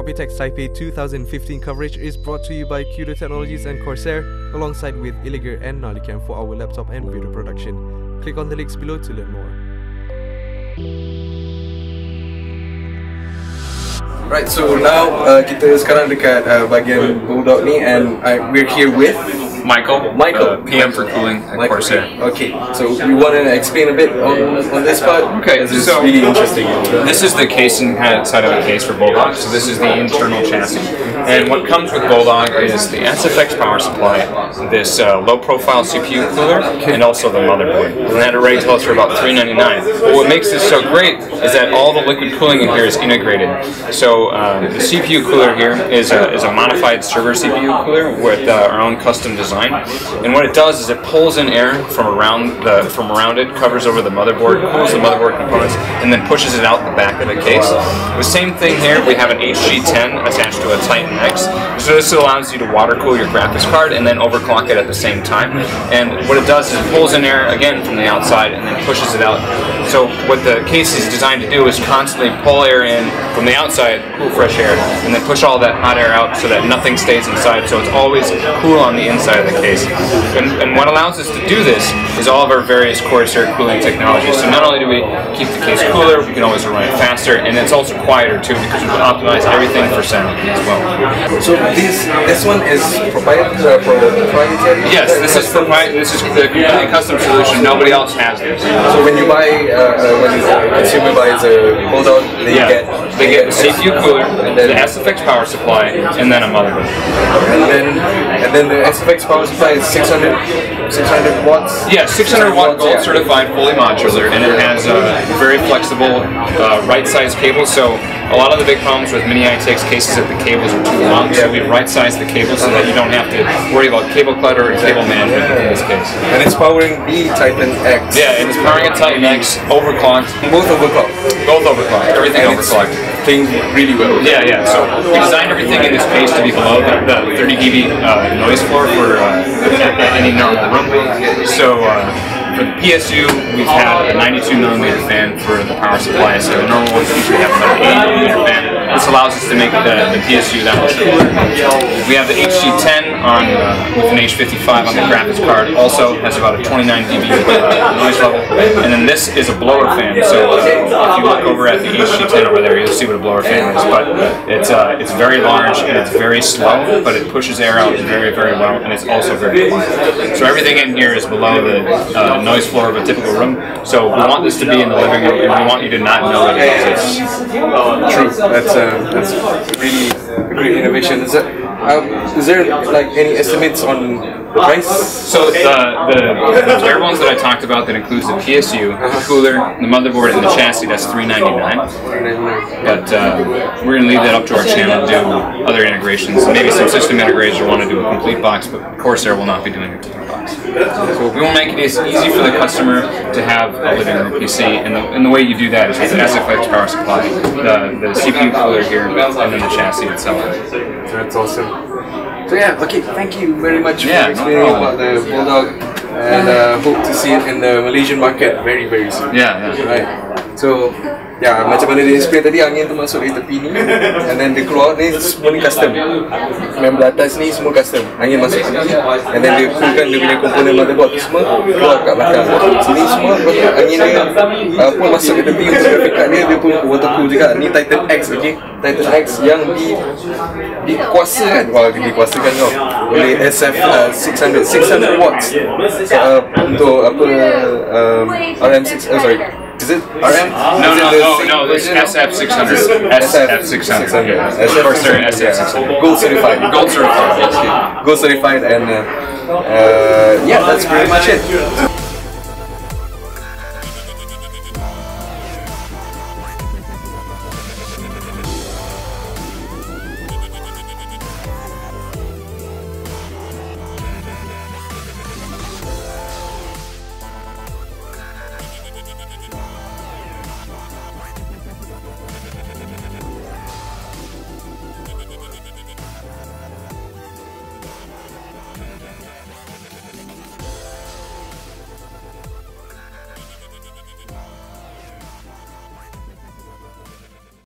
Computex Taipei 2015 coverage is brought to you by Computer Technologies and Corsair, alongside with Illiger and Nalicam for our laptop and video production. Click on the links below to learn more. Right, so now kita sekarang dekat bahagian Bulldog ni, and we're here with Michael, PM for cooling at Corsair. Okay, so you want to explain a bit on this part? Okay, this is so really interesting. This is the casing side of the case for Bulldog. So this is the internal chassis, and what comes with Bulldog is the SFX power supply, this low-profile CPU cooler, and also the motherboard. And that already tells for about $399. But what makes this so great is that all the liquid cooling in here is integrated. So the CPU cooler here is a modified server CPU cooler with our own custom design. And what it does is it pulls in air from around it, covers over the motherboard, cools the motherboard components, and then pushes it out the back of the case. The same thing here, we have an HG10 attached to a Titan X. So this allows you to water cool your graphics card and then overclock it at the same time. And what it does is it pulls in air again from the outside and then pushes it out. So what the case is designed to do is constantly pull air in from the outside, cool fresh air, and then push all that hot air out so that nothing stays inside, so it's always cool on the inside of the case. And what allows us to do this is all of our various Corsair cooling technologies. So not only do we keep the case cooler, we can always run it faster, and it's also quieter too, because we can optimize everything for sound as well. So this one is proprietary? Yes, this is proprietary. This is the completely custom solution. Nobody else has this. So when you buy, when the consumer buys a Bulldog, they get the CPU cooler, and then the SFX power supply, and then a motherboard. And then the SFX power supply is 600 watts? Yeah, 600 watt gold certified, fully modular, and it has very flexible right-sized cables. So a lot of the big problems with mini ITX cases is that the cables are too long, so we right-size the cables so that you don't have to worry about cable clutter or cable management in this case. And it's powering the Titan X. Yeah, and it's powering a Titan X, overclocked. Both overclocked? Both overclocked, everything overclocked. Playing really well. Yeah. So we designed everything in this case to be below the 30 dB noise floor for any normal room. So for the PSU, we've had a 92mm fan for the power supply, so the normal ones usually have about an 80mm fan. This allows us to make the PSU that much cooler. We have the HG10 with an H55 on the graphics card, also has about a 29 dB noise level. And then this is a blower fan, so if you look over at the HG10 over there, you'll see what a blower fan is. But it's very large and it's very slow, but it pushes air out very, very well, and it's also very quiet. So everything in here is below the noise floor of a typical room. So we want this to be in the living room, and we want you to not know that it exists. True. That's really a great innovation. Is there like any estimates on the price? So the bare bones that I talked about, that includes the PSU, the cooler, the motherboard, and the chassis, that's $399. But we're going to leave that up to our channel to do other integrations. Maybe some system integrators will want to do a complete box, but Corsair will not be doing a complete box. So we will make it as easy for the customer to have a living room PC, and the way you do that is with the SFX power supply, the CPU cooler here, and then the chassis itself. That's awesome. So yeah, okay, thank you very much for explaining about the Bulldog, and hope to see it in the Malaysian market very, very soon. Yeah. Right. So ya, macam mana dia explain tadi, angin tu masuk dari tepi ni, and then dia keluar ni, semua ni custom. Member atas ni semua custom, angin masuk sini, and then dia coolkan dia punya komponen motherboard semua keluar kat belakang. Sini semua angin dia pun masuk ke tepi untuk graphic card dia pun water cool juga. Ni Titan X, okay? Titan X yang dikuasakan, dikuasakan oleh SF 600 watts untuk apa RM6, sorry. Is it RM? No, this is SF600. SF600. Corsair SF600. Gold certified. Gold certified. Gold certified, and yeah, that's pretty much it.